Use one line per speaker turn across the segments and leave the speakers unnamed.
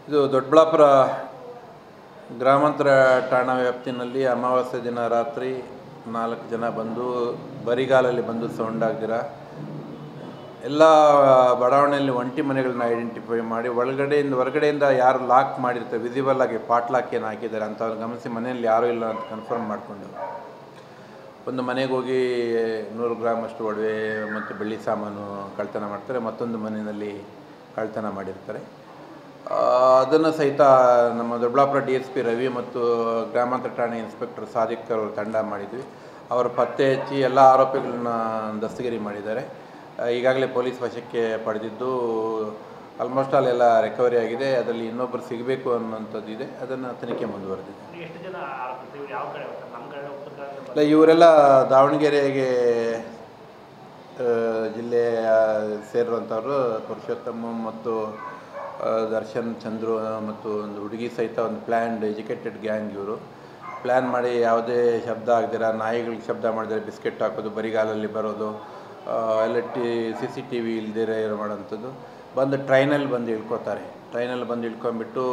ಇದು ದೊಡ್ಡಬಳ್ಳಾಪುರ ಗ್ರಾಮಾಂತರ ಠಾಣಾ ವ್ಯಾಪ್ತಿನಲ್ಲಿ ಅಮಾವಾಸ್ಯೆ ದಿನ ರಾತ್ರಿ 4 ಜನ ಬಂದು ಬರಿಗಾಲಲ್ಲಿ ಬಂದು ಸೌಂಡ್ ಆಗ್ದಿರ ಎಲ್ಲ ಬಡಾವಣೆಯಲ್ಲಿ ಒಂಟಿ ಮನೆಗಳನ್ನ ಐಡೆಂಟಿಫೈ ಮಾಡಿ ಹೊರಗಡೆಯಿಂದ ಯಾರು ಲಾಕ್ ಮಾಡಿರ್ತಾರೆ ವಿಸಿಬಲ್ ಆಗಿ ಪಾಟ್ಲಾಕ್ ಏನು ಹಾಕಿದ್ದಾರೆ ಅಂಥವ್ರು ಗಮನಿಸಿ ಮನೆಯಲ್ಲಿ ಯಾರೂ ಇಲ್ಲ ಅಂತ ಕನ್ಫರ್ಮ್ ಮಾಡಿಕೊಂಡು ಒಂದು ಮನೆಗೆ ಹೋಗಿ 100 ಗ್ರಾಮ್ ಅಷ್ಟು ಒಡವೆ ಮತ್ತು ಬೆಳ್ಳಿ ಸಾಮಾನು ಕಳ್ತನ ಮಾಡ್ತಾರೆ. ಮತ್ತೊಂದು ಮನೆಯಲ್ಲಿ ಕಳ್ತನ ಮಾಡಿರ್ತಾರೆ. ಅದನ್ನು ಸಹಿತ ನಮ್ಮ ದೊಡ್ಡಬಳ್ಳಾಪುರ DSP ರವಿ ಮತ್ತು ಗ್ರಾಮಾಂತರ ಠಾಣೆ ಇನ್ಸ್ಪೆಕ್ಟರ್ ಸಾದಿಕ್ ಅವರು ತಂಡ ಮಾಡಿದ್ವಿ. ಅವರು ಪತ್ತೆ ಹಚ್ಚಿ ಎಲ್ಲ ಆರೋಪಿಗಳನ್ನ ದಸ್ತಗಿರಿ ಮಾಡಿದ್ದಾರೆ. ಈಗಾಗಲೇ ಪೊಲೀಸ್ ವಶಕ್ಕೆ ಪಡೆದಿದ್ದು ಆಲ್ಮೋಸ್ಟ್ ಆಲ್ ಎಲ್ಲ ರಿಕವರಿ ಆಗಿದೆ. ಅದರಲ್ಲಿ ಇನ್ನೊಬ್ಬರು ಸಿಗಬೇಕು ಅನ್ನೋಂಥದ್ದು ಇದೆ. ಅದನ್ನು ತನಿಖೆ ಮುಂದುವರೆದಿದೆ. ಇಲ್ಲ, ಇವರೆಲ್ಲ ದಾವಣಗೆರೆಗೆ ಜಿಲ್ಲೆಯ ಸೇರುವಂಥವ್ರು. ಪುರುಷೋತ್ತಮ ಮತ್ತು ದರ್ಶನ್, ಚಂದ್ರು ಮತ್ತು ಒಂದು ಹುಡುಗಿ ಸಹಿತ ಒಂದು ಪ್ಲ್ಯಾನ್ಡ್ ಎಜುಕೇಟೆಡ್ ಗ್ಯಾಂಗ್. ಇವರು ಪ್ಲ್ಯಾನ್ ಮಾಡಿ ಯಾವುದೇ ಶಬ್ದ ಆಗದಿರ ನಾಯಿಗಳಿಗೆ ಶಬ್ದ ಮಾಡಿದರೆ ಬಿಸ್ಕೆಟ್ ಹಾಕೋದು, ಬರಿಗಾಲಲ್ಲಿ ಬರೋದು, ಎಲ್ಲ CCTV ಇಲ್ದಿರ ಮಾಡೋಂಥದ್ದು. ಬಂದು ಟ್ರೈನಲ್ಲಿ ಬಂದು ಇಳ್ಕೋತಾರೆ. ಟ್ರೈನಲ್ಲಿ ಬಂದು ಇಳ್ಕೊಂಬಿಟ್ಟು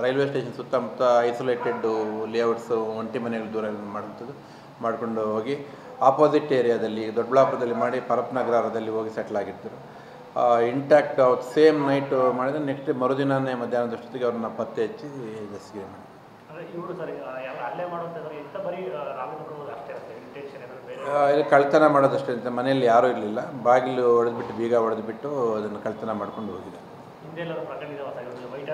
ರೈಲ್ವೆ ಸ್ಟೇಷನ್ ಸುತ್ತಮುತ್ತ ಐಸೋಲೇಟೆಡ್ ಲೇಔಟ್ಸು ಒಂಟಿ ಮನೆಗಳು ದೂರ ಮಾಡೋಂಥದ್ದು ಮಾಡಿಕೊಂಡು ಹೋಗಿ ಆಪೋಸಿಟ್ ಏರಿಯಾದಲ್ಲಿ ದೊಡ್ಡಬಳ್ಳಾಪುರದಲ್ಲಿ ಮಾಡಿ ಪರಪ್ಪನಗರದಲ್ಲಿ ಹೋಗಿ ಸೆಟ್ಲ್ ಆಗಿರ್ತಾರೆ. ಇಂಟ್ಯಾಕ್ಟ್ ಅವತ್ತು ಸೇಮ್ ನೈಟು ಮಾಡಿದರೆ ನೆಕ್ಸ್ಟ್ ಮರುದಿನವೇ ಮಧ್ಯಾಹ್ನದಷ್ಟೊತ್ತಿಗೆ ಅವ್ರನ್ನ ಪತ್ತೆ ಹಚ್ಚಿ ದಸ್ತಗಿರಿ ಮಾಡಿ. ಇದು ಕಳ್ತನ ಮಾಡೋದಷ್ಟೇ ಅಂತ ಮನೆಯಲ್ಲಿ ಯಾರೂ ಇರಲಿಲ್ಲ. ಬಾಗಿಲು ಹೊಡೆದ್ಬಿಟ್ಟು ಬೀಗ ಹೊಡೆದ್ಬಿಟ್ಟು ಅದನ್ನು ಕಳ್ತನ ಮಾಡ್ಕೊಂಡು ಹೋಗಿದ್ದಾರೆ.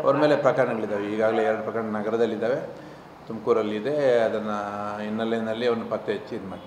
ಅವ್ರ ಮೇಲೆ ಪ್ರಕರಣಗಳಿದ್ದಾವೆ. ಈಗಾಗಲೇ 2 ಪ್ರಕರಣ ನಗರದಲ್ಲಿದ್ದಾವೆ, ತುಮಕೂರಲ್ಲಿದೆ. ಅದನ್ನು ಹಿನ್ನೆಲೆಯಲ್ಲಿ ಅವ್ರನ್ನ ಪತ್ತೆ ಹಚ್ಚಿ ಇದು ಮಾಡಿ